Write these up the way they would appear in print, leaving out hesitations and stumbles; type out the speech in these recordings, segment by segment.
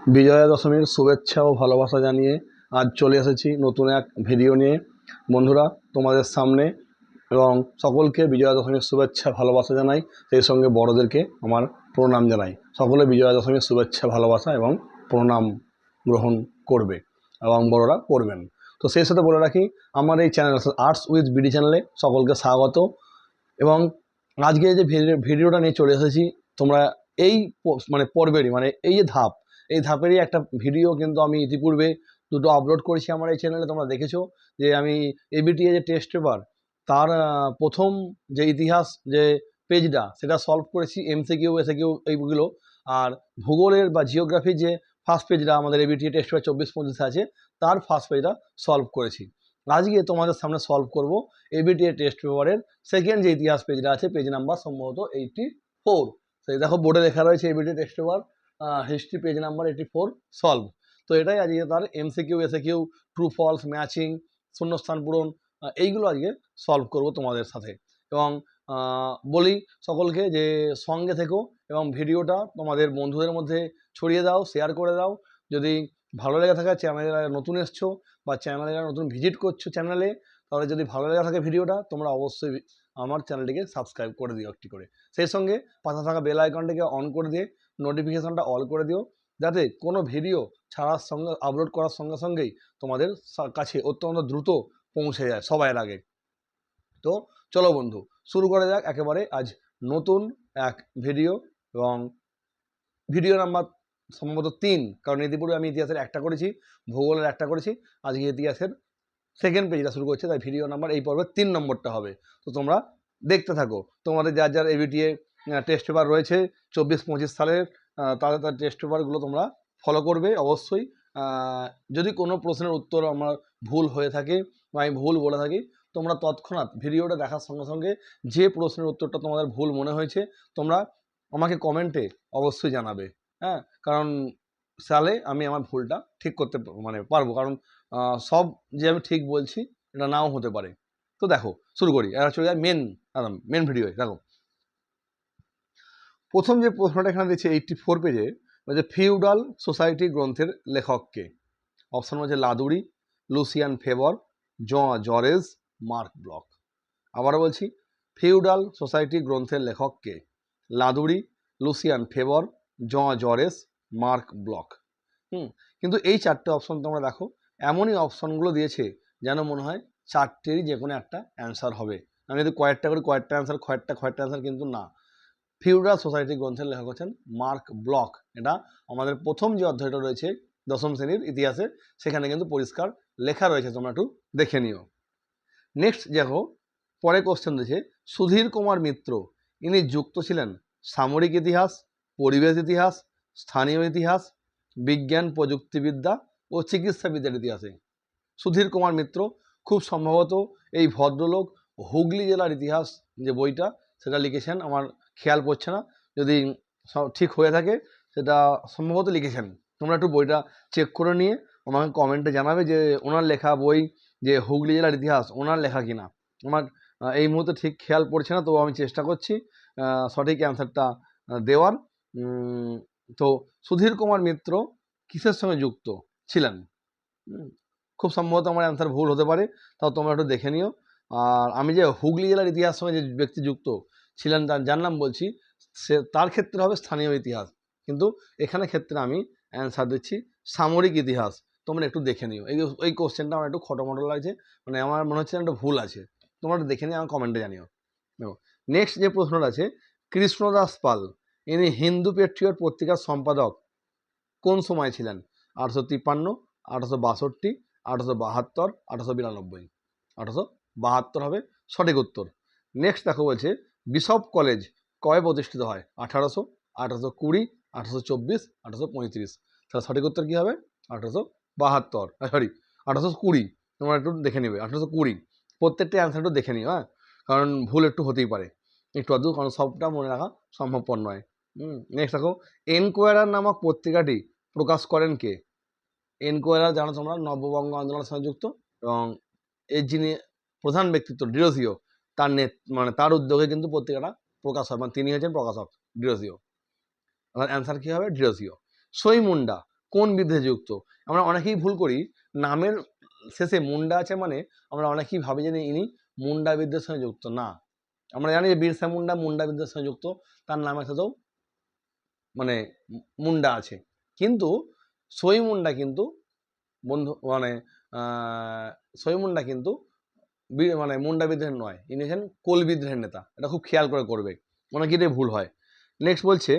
বিজয়া দশমীর শুভেচ্ছা ও ভালোবাসা জানিয়ে আজ চলে এসেছি নতুন এক ভিডিও নিয়ে। বন্ধুরা, তোমাদের সামনে এবং সকলকে বিজয়া দশমীর শুভেচ্ছা ভালোবাসা জানাই, সেই সঙ্গে বড়দেরকে আমার প্রণাম জানাই। সকলে বিজয়া দশমীর শুভেচ্ছা ভালোবাসা এবং প্রণাম গ্রহণ করবে এবং বড়রা করবেন। তো সেই সাথে বলে রাখি, আমার এই চ্যানেল আর্টস উইথ বিডি চ্যানেলে সকলকে স্বাগত। এবং আজকে যে ভিডিওটা নিয়ে চলে এসেছি, তোমরা এই পর্বেরই এই যে এই ধাপেরই একটা ভিডিও কিন্তু আমি ইতিপূর্বে দুটো আপলোড করেছি আমার এই চ্যানেলে। তোমরা দেখেছো যে আমি এবিটিএ যে টেস্ট পেপার তার প্রথম যে ইতিহাস যে পেজটা সেটা সলভ করেছি, এমসিকিউ এসিকিউ এইগুলো। আর ভূগোলের বা জিওগ্রাফির যে ফার্স্ট পেজটা আমাদের এবিটিএ টেস্ট পেপার 24-25 আছে তার ফার্স্ট পেজটা সলভ করেছি। আজকে তোমাদের সামনে সলভ করব এবিটিএ টেস্ট পেপারের সেকেন্ড যে ইতিহাস পেজটা আছে, পেজ নাম্বার সম্ভবত 84। সেই দেখো বোর্ডে লেখা রয়েছে ABTA test paper history page number 84 solve. তো এটাই আজকে তার MCQ SCQ, true false, matching, শূন্যস্থান পূরণ, এইগুলো আজকে সলভ করব তোমাদের সাথে। এবং বলি সকলকে যে সঙ্গে থেকো এবং ভিডিওটা তোমাদের বন্ধুদের মধ্যে ছড়িয়ে দাও, শেয়ার করে দাও। যদি ভালো লেগে থাকে, চ্যানেলে নতুন এসছো বা চ্যানেলে নতুন ভিজিট করছো চ্যানেলে, তাহলে যদি ভালো লেগে থাকে ভিডিওটা, তোমরা অবশ্যই আমার চ্যানেলটিকে সাবস্ক্রাইব করে দিও একটি করে। সেই সঙ্গে পাশে থাকা বেল আইকনটিকে অন করে দিয়ে নোটিফিকেশনটা অল করে দিও, যাতে কোনো ভিডিও ছাড়ার সঙ্গে আপলোড করার সঙ্গে সঙ্গেই তোমাদের কাছে অত্যন্ত দ্রুত পৌঁছে যায় সবার আগে। তো চলো বন্ধু, শুরু করা যাক একেবারে আজ নতুন এক ভিডিও। এবং ভিডিও নাম্বার সম্ভবত 3, কারণ ইতিপূর্বে আমি ইতিহাসের একটা করেছি, ভূগোলের একটা করেছি। আজকে ইতিহাসের সেকেন্ড পেজটা শুরু করছে, তাই ভিডিও নাম্বার এই পর্বের 3 নম্বরটা হবে। তো তোমরা দেখতে থাকো। তোমাদের যার যার এবিটিএ টেস্ট পেপার রয়েছে 24-25 সালের, তাদের তার টেস্ট পেপারগুলো তোমরা ফলো করবে অবশ্যই। যদি কোনো প্রশ্নের উত্তর আমার ভুল হয়ে থাকে বা আমি ভুল বলে থাকি, তোমরা তৎক্ষণাৎ ভিডিওটা দেখার সঙ্গে সঙ্গে যে প্রশ্নের উত্তরটা তোমাদের ভুল মনে হয়েছে তোমরা আমাকে কমেন্টে অবশ্যই জানাবে। হ্যাঁ, কারণ সালে আমি আমার ভুলটা ঠিক করতে পারবো, কারণ সব যে আমি ঠিক বলছি এটা নাও হতে পারে। তো দেখো শুরু করি, এরা চলে যায় মেন ভিডিও। দেখো প্রথম যে প্রশ্নটা এখানে দিচ্ছে 84 পেজে, যে ফিউডাল সোসাইটি গ্রন্থের লেখককে। অপশন হচ্ছে Ladurie, Lucien Febvre, Jaurès, Marc Bloch. আবারও বলছি, ফিউডাল সোসাইটি গ্রন্থের লেখককে। Ladurie, Lucien Febvre, Jaurès, Marc Bloch. কিন্তু এই চারটে অপশন তোমরা দেখো, এমনই অপশনগুলো দিয়েছে যেন মনে হয় চারটেরই যে কোনো একটা অ্যান্সার হবে। আমি যদি কয়েকটা করি কয়েকটা অ্যান্সার, কয়েকটা অ্যান্সার, কিন্তু না। ফিউডাল সোসাইটি গ্রন্থের লেখক হচ্ছেন মার্ক ব্লক। এটা আমাদের প্রথম যে অধ্যায়টা রয়েছে দশম শ্রেণীর ইতিহাসে, সেখানে কিন্তু পরিষ্কার লেখা রয়েছে, তোমরা একটু দেখে নিও। নেক্সট দেখো, পরে কোশ্চেন দিয়েছে সুধীর কুমার মিত্র, ইনি যুক্ত ছিলেন সামরিক ইতিহাস, পরিবেশ ইতিহাস, স্থানীয় ইতিহাস, বিজ্ঞান প্রযুক্তিবিদ্যা ও চিকিৎসাবিদ্যার ইতিহাসে। সুধীর কুমার মিত্র খুব সম্ভবত এই ভদ্রলোক হুগলি জেলার ইতিহাস যে বইটা সেটা লিখেছেন, আমার খেয়াল পড়ছে না, যদি ঠিক হয়ে থাকে সেটা সম্ভবত লিখেছেন। তোমরা একটু বইটা চেক করে নিয়ে আমাকে কমেন্টে জানাবে যে ওনার লেখা বই যে হুগলি জেলার ইতিহাস ওনার লেখা কিনা। আমার এই মুহূর্তে ঠিক খেয়াল পড়ছে না, তো আমি চেষ্টা করছি সঠিক অ্যান্সারটা দেওয়ার। তো সুধীর কুমার মিত্র কিসের সঙ্গে যুক্ত ছিলেন? খুব সম্ভবত আমার অ্যান্সার ভুল হতে পারে, তাও তোমরা একটু দেখে নিও। আর আমি যে হুগলি জেলার ইতিহাস সঙ্গে যে ব্যক্তি যুক্ত ছিলেন যার নাম বলছি, সে তার ক্ষেত্রে হবে স্থানীয় ইতিহাস, কিন্তু এখানে ক্ষেত্রে আমি অ্যান্সার দিচ্ছি সামরিক ইতিহাস। তোমরা একটু দেখে নিও। এই কোশ্চেনটা আমার একটু খটোমটো লাগছে, আমার মনে হচ্ছে একটা ভুল আছে। তোমরা একটু দেখে নিও, আমার কমেন্টে জানিও। দেখো নেক্সট যে প্রশ্নটা আছে, কৃষ্ণদাস পাল, ইনি হিন্দু পেট্রিয়ট পত্রিকার সম্পাদক কোন সময় ছিলেন? 1853, 1862, 1872, 1892। 1872 হবে সঠিক উত্তর। নেক্সট দেখো বলছে বিশপ কলেজ কবে প্রতিষ্ঠিত হয়? 1800, 1820, 1824, 1835। তাহলে সঠিক উত্তর কী হবে? 1872, 1820। তোমরা একটু দেখে নিবে 1820। প্রত্যেকটা অ্যান্সার একটু দেখে নিও, হ্যাঁ, কারণ ভুল একটু হতেই পারে একটু আধটু, কারণ সবটা মনে রাখা সম্ভবপর নয়। নেক্সট দেখো, এনকোয়ারার নামক পত্রিকাটি প্রকাশ করেন কে? এনকোয়ারার জানো তোমরা নববঙ্গ আন্দোলনের সঙ্গে যুক্ত, এবং এর যিনি প্রধান ব্যক্তিত্ব ডিরোজিও, তার তার উদ্যোগে কিন্তু পত্রিকাটা প্রকাশ হয়, তিনি হচ্ছেন প্রকাশক ডিরোজিও। আমার অ্যান্সার কী হবে? ডিরোজিও। সই মুন্ডা কোন বিদ্রোহে যুক্ত? আমরা অনেকেই ভুল করি, নামের শেষে মুন্ডা আছে মানে আমরা অনেকেই ভাবি যে ইনি মুন্ডা বিদ্রোহের সঙ্গে যুক্ত। না, আমরা জানি যে বিরসা মুন্ডা মুন্ডা বিদ্রোহের সঙ্গে যুক্ত, তার নামের সাথেও মানে মুন্ডা আছে, কিন্তু সই মুন্ডা কিন্তু বন্ধু মানে সই মুন্ডা কিন্তু মানে মুন্ডা বিদ্রোহের নয়, ইনি হচ্ছেন কোল বিদ্রোহের নেতা। এটা খুব খেয়াল করে করবে, অনেকেরই ভুল হয়। নেক্সট বলছে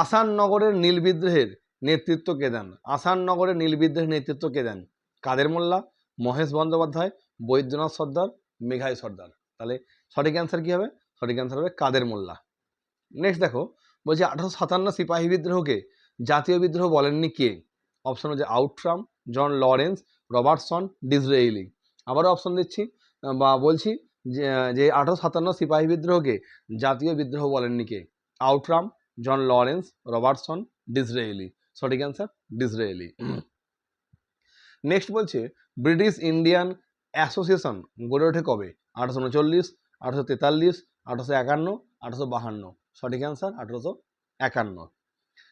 আসাননগরের নীল বিদ্রোহের নেতৃত্ব কে দেন? আসাননগরের নীল বিদ্রোহের নেতৃত্ব কে দেন? কাদের মোল্লা, মহেশ বন্দ্যোপাধ্যায়, বৈদ্যনাথ সর্দার, মেঘাই সর্দার। তাহলে সঠিক অ্যান্সার কি হবে? সঠিক অ্যান্সার হবে কাদের মোল্লা। নেক্সট দেখো, বলছে 1857 সিপাহী বিদ্রোহকে জাতীয় বিদ্রোহ বলেননি কে? অপশন হচ্ছে আউটরাম, জন লরেন্স, রবার্টসন, ডিসরেইলি। আবারও অপশন দিচ্ছি বা বলছি যে 1857 সিপাহী বিদ্রোহকে জাতীয় বিদ্রোহ বলেননি কে? Outram, John Lawrence, Robertson, Disraeli. সঠিক অ্যান্সার ডিসরেইলি। নেক্সট বলছে ব্রিটিশ ইন্ডিয়ান অ্যাসোসিয়েশন গড়ে ওঠে কবে? 1839, 1843, 1851, 1852। সঠিক অ্যান্সার 1851।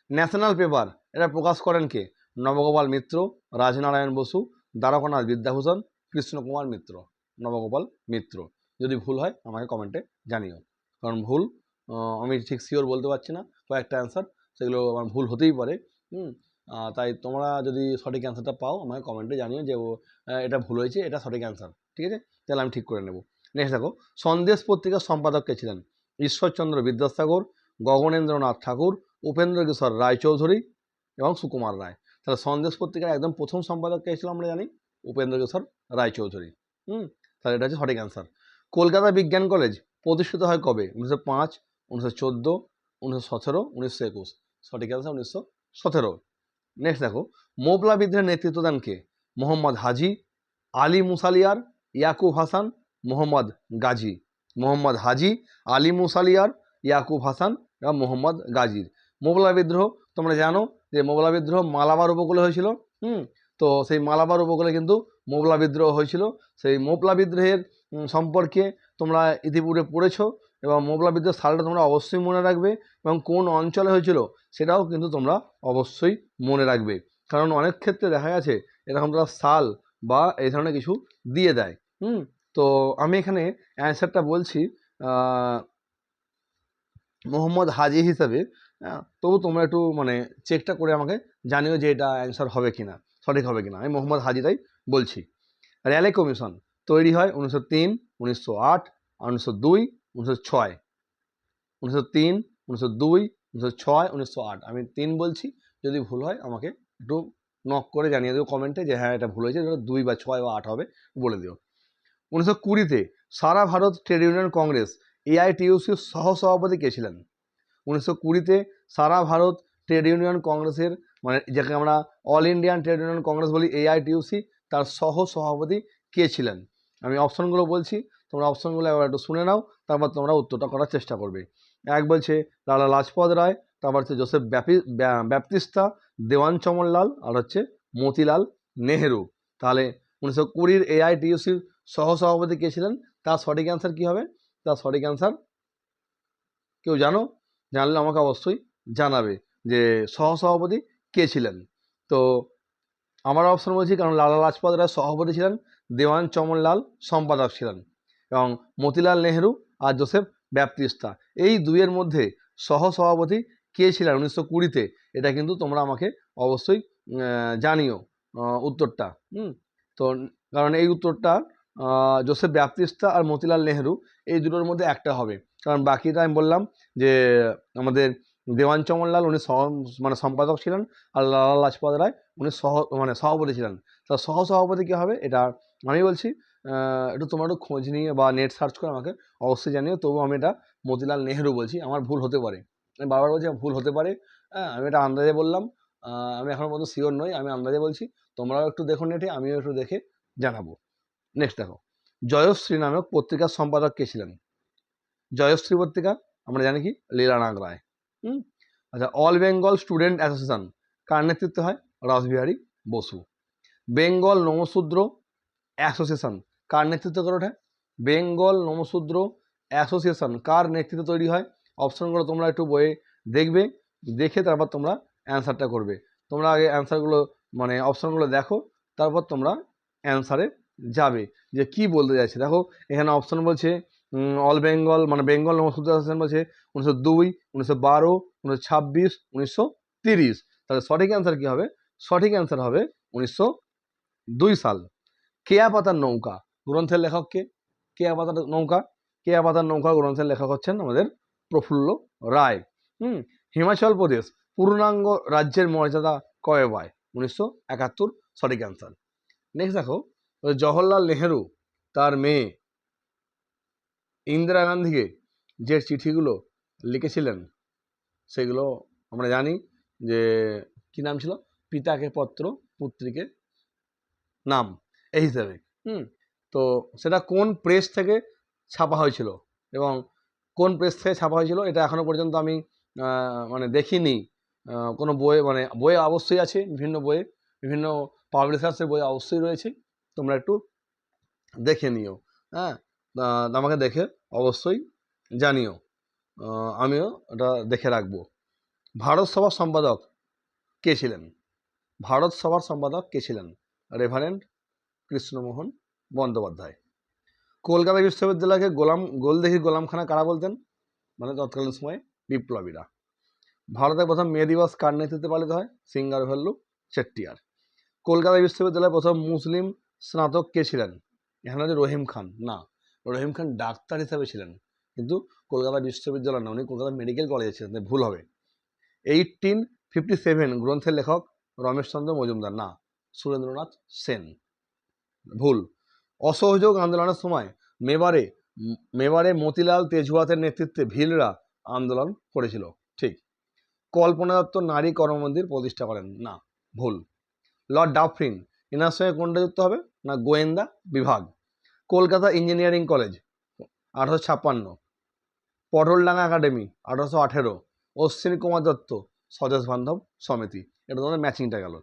ন্যাশনাল পেপার এটা প্রকাশ করেন কে? নবগোপাল মিত্র, রাজনারায়ণ বসু, দ্বারকানাথ বিদ্যাভূষণ, কৃষ্ণকুমার মিত্র। নবগোপাল মিত্র। যদি ভুল হয় আমাকে কমেন্টে জানিও, কারণ ভুল আমি ঠিক শিওর বলতে পারছি না, কয়েকটা অ্যান্সার সেগুলো আমার ভুল হতেই পারে। তাই তোমরা যদি সঠিক অ্যান্সারটা পাও আমাকে কমেন্টে জানিও যে এটা ভুল হয়েছে, এটা সঠিক অ্যান্সার, ঠিক আছে? তাহলে আমি ঠিক করে নেব। নেক্সট দেখো, সন্দেশ পত্রিকার সম্পাদক কে ছিলেন? ঈশ্বরচন্দ্র বিদ্যাসাগর, গগনেন্দ্রনাথ ঠাকুর, উপেন্দ্র কিশোর রায়চৌধুরী এবং সুকুমার রায়। তাহলে সন্দেশ পত্রিকার একদম প্রথম সম্পাদক কে ছিল আমরা জানি? উপেন্দ্র কিশোর রায়চৌধুরী। তাহলে এটা হচ্ছে সঠিক অ্যান্সার। কলকাতা বিজ্ঞান কলেজ প্রতিষ্ঠিত হয় কবে? 1905, 1914, 1917, 1921। সঠিক অ্যান্সার 1917। নেক্সট দেখো, মোবলা বিদ্রোহের নেতৃত্ব দেন কে? মোহাম্মদ হাজি, আলী মুসালিয়ার, ইয়াকুব হাসান, মোহাম্মদ গাজী। মোহাম্মদ হাজি, আলী মুসালিয়ার, ইয়াকুব হাসান এবং মোহাম্মদ গাজীর। মোগলা বিদ্রোহ তোমরা জানো যে মোগলা বিদ্রোহ মালাবার উপকূলে হয়েছিল। তো সেই মালাবার উপকূলে কিন্তু মোগলা বিদ্রোহ হয়েছিল। সেই মোগলা বিদ্রোহের সম্পর্কে তোমরা ইতিপূর্বে পড়েছো, এবং মোগলা বিদ্রোহ সালটা তোমরা অবশ্যই মনে রাখবে, এবং কোন অঞ্চলে হয়েছিল সেটাও কিন্তু তোমরা অবশ্যই মনে রাখবে, কারণ অনেক ক্ষেত্রে দেখা গেছে এরকম তারা সাল বা এই ধরনের কিছু দিয়ে দেয়। তো আমি এখানে অ্যান্সারটা বলছি মোহাম্মদ হাজি হিসাবে। তবু তোমরা একটু মানে চেকটা করে আমাকে জানিও যে এটা অ্যান্সার হবে কিনা, সঠিক হবে কিনা। আমি মোহাম্মদ হাজিটাই বলছি। র্যালে কমিশন তৈরি হয় 1903, 1908, 1902, 1906। 1903, 1902, 1906, 1908। আমি 3 বলছি, যদি ভুল হয় আমাকে একটু নক করে জানিয়ে দিও কমেন্টে যে হ্যাঁ এটা ভুল হয়েছে, 2 বা 6 বা 8 হবে, বলে দিও। 1920-তে সারা ভারত ট্রেড ইউনিয়ন কংগ্রেস এআইটিইউসির সহসভাপতি কে ছিলেন? 1920-তে সারা ভারত ট্রেড ইউনিয়ন কংগ্রেসের মানে যাকে আমরা all Indian trade union Congress বলি এআইটিইউসি, তার সহসভাপতি কে ছিলেন? আমি অপশনগুলো বলছি, তোমরা অপশনগুলো একবার একটু শুনে নাও, তারপর তোমরা উত্তরটা করার চেষ্টা করবে। এক বলছে লালা লাজপত রায়, তারপর হচ্ছে জোসেফ ব্যাপটিস্তা, দেওয়ান চমনলাল, আর হচ্ছে মতিলাল নেহেরু। তাহলে 1920-র এআইটিইউসির সহসভাপতি কে ছিলেন? তার সঠিক অ্যান্সার কি হবে? তার সঠিক অ্যান্সার কেউ জানো? জানলে আমাকে অবশ্যই জানাবে যে সহসভাপতি কে ছিলেন। তো আমার অপশন বলছি, কারণ লালা লাজপত রায় সভাপতি ছিলেন, দেওয়ান চমনলাল সম্পাদক ছিলেন, এবং মতিলাল নেহেরু আর জোসেফ ব্যাপটিস্তা, এই দুইয়ের মধ্যে সহসভাপতি কে ছিলেন 1920-তে, এটা কিন্তু তোমরা আমাকে অবশ্যই জানিও উত্তরটা। তো কারণ এই উত্তরটা জোসেফ ব্যাপটিস্তা আর মতিলাল নেহেরু এই দুটোর মধ্যে একটা হবে, কারণ বাকিটা আমি বললাম যে আমাদের দেওয়ান চমনলাল উনি মানে সম্পাদক ছিলেন, আর লালা লাজপত রায় উনি সভাপতি ছিলেন। তা সহসভাপতি কী হবে এটা আমি বলছি, একটু তোমরা একটু খোঁজ নিয়ে বা নেট সার্চ করে আমাকে অবশ্যই জানিও। তবু আমি এটা মতিলাল নেহেরু বলছি, আমার ভুল হতে পারে, আমি বারবার বলছি ভুল হতে পারে। আমি এটা আন্দাজে বললাম, আমি এখনও পর্যন্ত শিওর নই, আমি আন্দাজে বলছি, তোমরাও একটু দেখো নেটে, আমিও একটু দেখে জানাবো। নেক্সট দেখো, জয়শ্রী নামক পত্রিকার সম্পাদক কে ছিলেন? জয়শ্রী পত্রিকা আমরা জানি কি লীলানাগ রায়। আচ্ছা, অল বেঙ্গল স্টুডেন্ট অ্যাসোসিয়েশন কার নেতৃত্বে হয়? রাসবিহারী বসু। বেঙ্গল নমশূদ্র অ্যাসোসিয়েশন কার নেতৃত্বে করে ওঠে? বেঙ্গল নমশূদ্র অ্যাসোসিয়েশন কার নেতৃত্বে তৈরি হয়? অপশনগুলো তোমরা একটু বইয়ে দেখবে, দেখে তারপর তোমরা অ্যান্সারটা করবে। তোমরা আগে অ্যান্সারগুলো মানে অপশানগুলো দেখো, তারপর তোমরা অ্যান্সারে যাবে যে কি বলতে চাইছে। দেখো এখানে অপশন বলছে অল বেঙ্গল মানে বেঙ্গল নমস্কৃত অ্যাসোসিয়েশন বলছে 1902, 1912, 1926, 1930। তাহলে সঠিক অ্যান্সার কি হবে? সঠিক অ্যান্সার হবে 1902 সাল। কেয়া পাতার নৌকা গ্রন্থের লেখক কে? কেয়া পাতার নৌকা, কেয়া পাতার নৌকা গ্রন্থের লেখক হচ্ছেন আমাদের প্রফুল্ল রায়। হিমাচল প্রদেশ পূর্ণাঙ্গ রাজ্যের মর্যাদা কবে পায়? 1971, সঠিক অ্যান্সার। নেক্সট দেখো, জওহরলাল নেহেরু তার মেয়ে ইন্দিরা গান্ধীকে যে চিঠিগুলো লিখেছিলেন সেগুলো আমরা জানি যে কি নাম ছিল? পিতাকে পত্র পুত্রীকে নাম, এই হিসাবে। তো সেটা কোন প্রেস থেকে ছাপা হয়েছিল এবং কোন প্রেস থেকে ছাপা হয়েছিল এটা এখনো পর্যন্ত আমি মানে দেখিনি। কোনো বইয়ে মানে বইয়ে অবশ্যই আছে, বিভিন্ন বইয়ে বিভিন্ন পাবলিশার্সের বই অবশ্যই রয়েছে, তোমরা একটু দেখে নিও। হ্যাঁ, আমাকে দেখে অবশ্যই জানিও, আমিও এটা দেখে রাখবো। ভারত সভার সম্পাদক কে ছিলেন? ভারত সভার সম্পাদক কে ছিলেন? রেভারেন্ড কৃষ্ণমোহন বন্দ্যোপাধ্যায়। কলকাতা বিশ্ববিদ্যালয়কে গোলদিঘি গোলামখানা কারা বলতেন? মানে তৎকালীন সময়ে বিপ্লবীরা। ভারতের প্রথম মে দিবস কার নেতৃত্বে পালিত হয়? সিঙ্গারভেল্লু চেট্টিয়ার। কলকাতা বিশ্ববিদ্যালয়ের প্রথম মুসলিম স্নাতক কে ছিলেন? এখানে হচ্ছে রহিম খান। না, রহিম খান ডাক্তার হিসাবে ছিলেন, কিন্তু কলকাতা বিশ্ববিদ্যালয় না, উনি কলকাতা মেডিকেল কলেজে ছিলেন, ভুল হবে। 1857 গ্রন্থের লেখক রমেশচন্দ্র মজুমদার। না, সুরেন্দ্রনাথ সেন, ভুল। অসহযোগ আন্দোলনের সময় মেবারে মতিলাল তেজওয়াতের নেতৃত্বে ভিলরা আন্দোলন করেছিল, ঠিক। কল্পনা দত্ত নারী কর্মমন্দির প্রতিষ্ঠা করেন। না, ভুল। লর্ড ডাফরিন এনার সঙ্গে কোনটা যুক্ত হবে? না, গোয়েন্দা বিভাগ। Kolkata engineering college 1856, Patoldanga academy 1818, Ashwini Kumar Dutta স্বদেশ বান্ধব সমিতি। এটা তোমাদের ম্যাচিংটা গেল।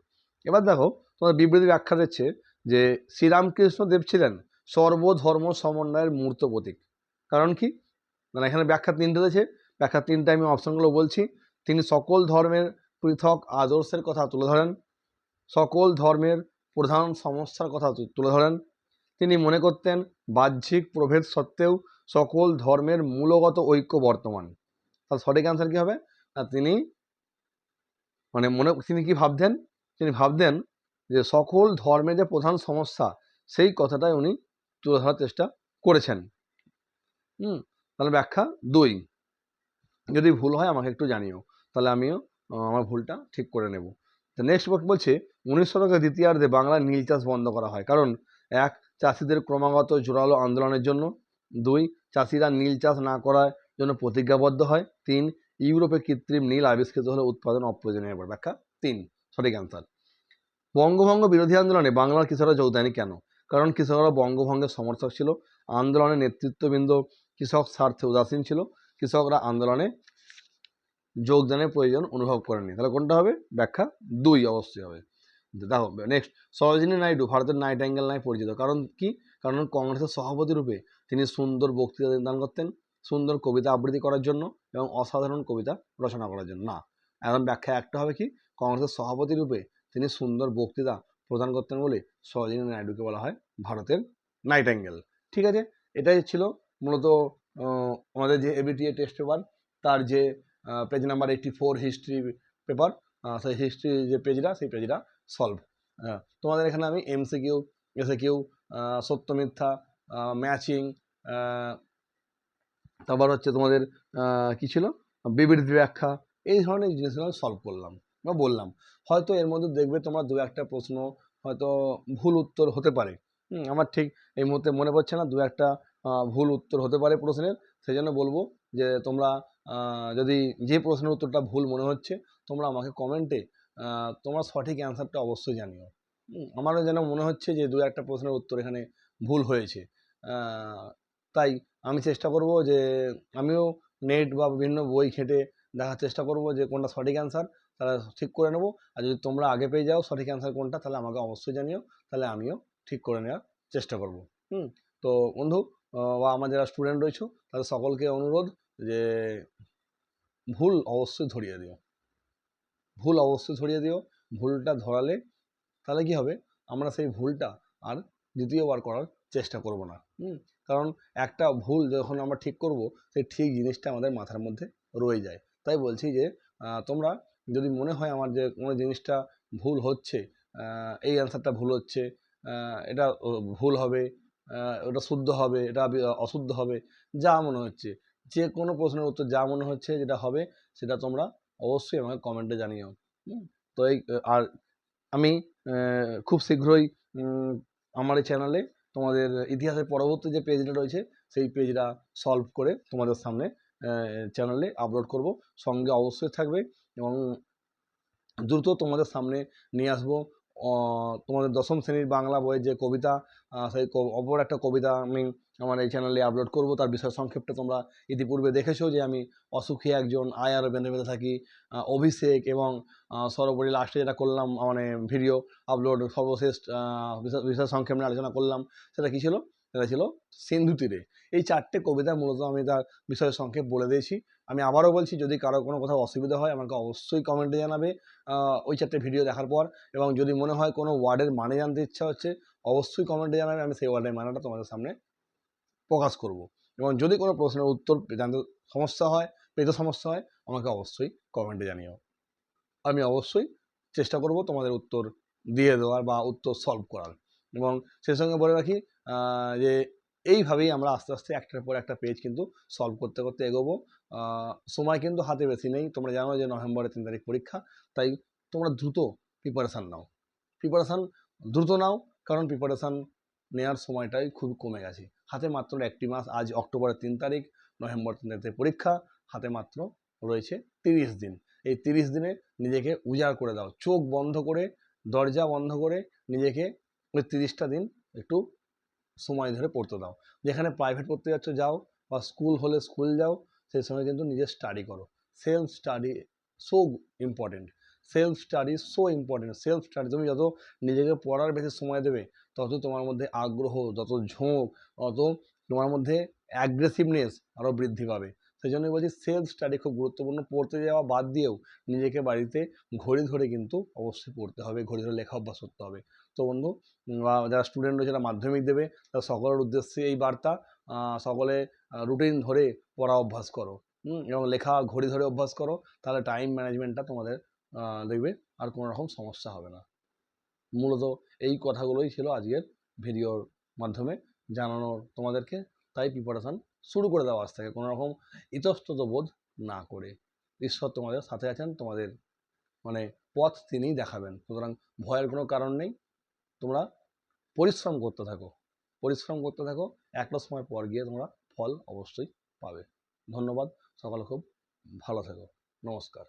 এবার দেখো তোমাদের বিবৃতি ব্যাখ্যা দিচ্ছে যে শ্রীরামকৃষ্ণ দেব ছিলেন সর্বধর্ম সমন্বয়ের মূর্ত প্রতীক। কারণ কি? মানে এখানে ব্যাখ্যা তিনটে রয়েছে, ব্যাখ্যা তিনটা আমি অপশনগুলো বলছি। তিনি সকল ধর্মের পৃথক আদর্শের কথা তুলে ধরেন, সকল ধর্মের প্রধান সমস্যার কথা তুলে ধরেন, তিনি মনে করতেন বাহ্যিক প্রভেদ সত্ত্বেও সকল ধর্মের মূলগত ঐক্য বর্তমান। তার সঠিক অ্যান্সার কি হবে? না, তিনি কি ভাবতেন? তিনি ভাবতেন যে সকল ধর্মের যে প্রধান সমস্যা সেই কথাটাই উনি তুলে ধরার চেষ্টা করেছেন। তাহলে ব্যাখ্যা 2। যদি ভুল হয় আমাকে একটু জানিও, তাহলে আমিও আমার ভুলটা ঠিক করে নেব। তো নেক্সট বলছে 19 শতকের দ্বিতীয়ার্ধে বাংলায় নীল চাষ বন্ধ করা হয়। কারণ 1, চাষিদের ক্রমাগত জোরালো আন্দোলনের জন্য। 2, চাষিরা নীল চাষ না করার জন্য প্রতিজ্ঞাবদ্ধ হয়। 3, ইউরোপে কৃত্রিম নীল আবিষ্কৃত হলে উৎপাদন অপ্রয়োজনীয় হয়ে পড়ে। ব্যাখ্যা 3, সঠিক অ্যান্সার। বঙ্গভঙ্গ বিরোধী আন্দোলনে বাংলার কৃষকরা যোগ দেয়নি কেন? কারণ কৃষকরা বঙ্গভঙ্গের সমর্থক ছিল, আন্দোলনের নেতৃত্ববৃন্দ কৃষক স্বার্থে উদাসীন ছিল, কৃষকরা আন্দোলনে যোগদানের প্রয়োজন অনুভব করেননি। তাহলে কোনটা হবে? ব্যাখ্যা 2 অবশ্যই হবে। দেখো নেক্সট, সরোজিনী নাইডু ভারতের নাইটিঙ্গেল নামে পরিচিত। কারণ কি? কারণ কংগ্রেসের সভাপতি রূপে তিনি সুন্দর বক্তৃতা দান করতেন, সুন্দর কবিতা আবৃত্তি করার জন্য এবং অসাধারণ কবিতা রচনা করার জন্য। না, এখন ব্যাখ্যা একটা হবে কি? কংগ্রেসের সভাপতি রূপে তিনি সুন্দর বক্তৃতা প্রদান করতেন বলে সরোজিনী নাইডুকে বলা হয় ভারতের নাইটিঙ্গেল। ঠিক আছে, এটাই ছিল মূলত আমাদের যে এবিটিএ টেস্ট পেপার তার যে পেজ নাম্বার 84 হিস্ট্রি পেপার, সেই হিস্ট্রি যে পেজটা সেই পেজটা সলভ। তোমাদের এখানে আমি এমসিকিউ, এসএকিউ, সত্য মিথ্যা, ম্যাচিং, তারপর হচ্ছে তোমাদের কি ছিল বিবৃতি ব্যাখ্যা, এই ধরনের জিনিসগুলো সলভ করলাম বা বললাম। হয়তো এর মধ্যে দেখবে তোমার 2-1টা প্রশ্ন হয়তো ভুল উত্তর হতে পারে। আমার ঠিক এই মুহূর্তে মনে পড়ছে না, 2-1টা ভুল উত্তর হতে পারে প্রশ্নের। সেই জন্য বলবো যে তোমরা যদি যে প্রশ্নের উত্তরটা ভুল মনে হচ্ছে তোমরা আমাকে কমেন্টে তোমার সঠিক অ্যান্সারটা অবশ্যই জানিও। আমারও যেন মনে হচ্ছে যে 2-1টা প্রশ্নের উত্তর এখানে ভুল হয়েছে। তাই আমি চেষ্টা করব যে আমিও নেট বা বিভিন্ন বই ঘেঁটে দেখার চেষ্টা করব যে কোনটা সঠিক অ্যান্সার, তাহলে ঠিক করে নেব। আর যদি তোমরা আগে পেয়ে যাও সঠিক অ্যান্সার কোনটা, তাহলে আমাকে অবশ্যই জানিও, তাহলে আমিও ঠিক করে নেওয়ার চেষ্টা করব। তো বন্ধু বা আমার যারা স্টুডেন্ট রয়েছে তাদের সকলকে অনুরোধ যে ভুল অবশ্যই ধরিয়ে দিও, ভুল অবশ্যই ধরিয়ে দিও। ভুলটা ধরালে তাহলে কি হবে, আমরা সেই ভুলটা আর দ্বিতীয়বার করার চেষ্টা করব না। কারণ একটা ভুল যখন আমরা ঠিক করব, সেই ঠিক জিনিসটা আমাদের মাথার মধ্যে রয়ে যায়। তাই বলছি যে তোমরা যদি মনে হয় আমার যে কোনো জিনিসটা ভুল হচ্ছে, এই অ্যান্সারটা ভুল হচ্ছে, এটা ভুল হবে, ওটা শুদ্ধ হবে, এটা অশুদ্ধ হবে, যা মনে হচ্ছে, যে কোনো প্রশ্নের উত্তর যা মনে হচ্ছে যেটা হবে, সেটা তোমরা অবশ্যই আমাকে কমেন্টে জানিও। তো আর আমি খুব শীঘ্রই আমার এই চ্যানেলে তোমাদের ইতিহাসের পরবর্তী যে পেজটা রয়েছে, সেই পেজটা সলভ করে তোমাদের সামনে চ্যানেলে আপলোড করব। সঙ্গে অবশ্যই থাকবে এবং দ্রুত তোমাদের সামনে নিয়ে আসবো তোমাদের দশম শ্রেণীর বাংলা বইয়ের যে কবিতা, সেই অপর একটা কবিতা আমি আমার এই চ্যানেলে আপলোড করব। তার বিষয় সংক্ষেপটা তোমরা ইতিপূর্বে দেখেছো যে আমি অসুখী একজন, আয় আরও বেঁধে বেঁধে থাকি, অভিষেক এবং সর্বোপরি লাস্টে যেটা করলাম মানে ভিডিও আপলোড সর্বশেষ বিষয় সংক্ষেপ নিয়ে আলোচনা করলাম, সেটা কী ছিল, সেটা ছিল সিন্ধু তীরে। এই 4টে কবিতা মূলত আমি তার বিষয় সংক্ষেপ বলে দিয়েছি। আমি আবারও বলছি, যদি কারো কোনো কোথাও অসুবিধা হয় আমাকে অবশ্যই কমেন্টে জানাবে ওই 4টে ভিডিও দেখার পর। এবং যদি মনে হয় কোনো ওয়ার্ডের মানে জানতে ইচ্ছা হচ্ছে, অবশ্যই কমেন্টে জানাবে, আমি সেই ওয়ার্ডের মানেটা তোমাদের সামনে প্রকাশ করব। এবং যদি কোনো প্রশ্নের উত্তর জানতে সমস্যা হয়, পেতে সমস্যা হয়, আমাকে অবশ্যই কমেন্টে জানিও। আমি অবশ্যই চেষ্টা করব তোমাদের উত্তর দিয়ে দেওয়ার বা উত্তর সলভ করার। এবং সেই সঙ্গে বলে রাখি যে এইভাবেই আমরা আস্তে আস্তে একটার পর একটা পেজ কিন্তু সলভ করতে করতে এগোবো। সময় কিন্তু হাতে বেশি নেই, তোমরা জানো যে নভেম্বরের 3 তারিখ পরীক্ষা। তাই তোমরা দ্রুত প্রিপারেশান নাও, প্রিপারেশান দ্রুত নাও, কারণ প্রিপারেশান নেওয়ার সময়টাই খুব কমে গেছে। হাতে মাত্র 1টি মাস, আজ অক্টোবরের 3 তারিখ, নভেম্বর 3 তারিখে পরীক্ষা, হাতে মাত্র রয়েছে 30 দিন। এই 30 দিনে নিজেকে উজাড় করে দাও, চোখ বন্ধ করে, দরজা বন্ধ করে নিজেকে ওই 30টা দিন একটু সময় ধরে পড়তে দাও। যেখানে প্রাইভেট পড়তে যাচ্ছ যাও, বা স্কুল হলে স্কুল যাও, সেই সময় কিন্তু নিজের স্টাডি করো। Self study so important, self study so important. Self study, তুমি যত নিজেকে পড়ার বেশি সময় দেবে, তত তোমার মধ্যে আগ্রহ, তত ঝোঁক, তত তোমার মধ্যে অ্যাগ্রেসিভনেস আরও বৃদ্ধি পাবে। সেই জন্যই বলছি সেলফ স্টাডি খুব গুরুত্বপূর্ণ। পড়তে যাওয়া বাদ দিয়েও নিজেকে বাড়িতে ঘড়ি ধরে কিন্তু অবশ্যই পড়তে হবে, ঘড়ি ধরে লেখা অভ্যাস করতে হবে। তো বন্ধু, যারা স্টুডেন্ট রয়েছে, যারা মাধ্যমিক দেবে, তারা সকলের উদ্দেশ্যে এই বার্তা, সকলে রুটিন ধরে পড়া অভ্যাস করো, এবং লেখা ঘড়ি ধরে অভ্যাস করো, তাহলে টাইম ম্যানেজমেন্টটা তোমাদের দেখবে আর কোনো রকম সমস্যা হবে না। মূলত এই কথাগুলোই ছিল আজকের ভিডিওর মাধ্যমে জানানোর তোমাদেরকে। তাই প্রিপারেশান শুরু করে দেওয়া আজ থেকে, কোনো রকম ইতস্তত বোধ না করে। ঈশ্বর তোমাদের সাথে আছেন, তোমাদের মানে পথ তিনিই দেখাবেন। সুতরাং ভয়ের কোনো কারণ নেই, তোমরা পরিশ্রম করতে থাকো, পরিশ্রম করতে থাকো, একটা সময় পর গিয়ে তোমরা ফল অবশ্যই পাবে। ধন্যবাদ, সকলে খুব ভালো থেকো, নমস্কার।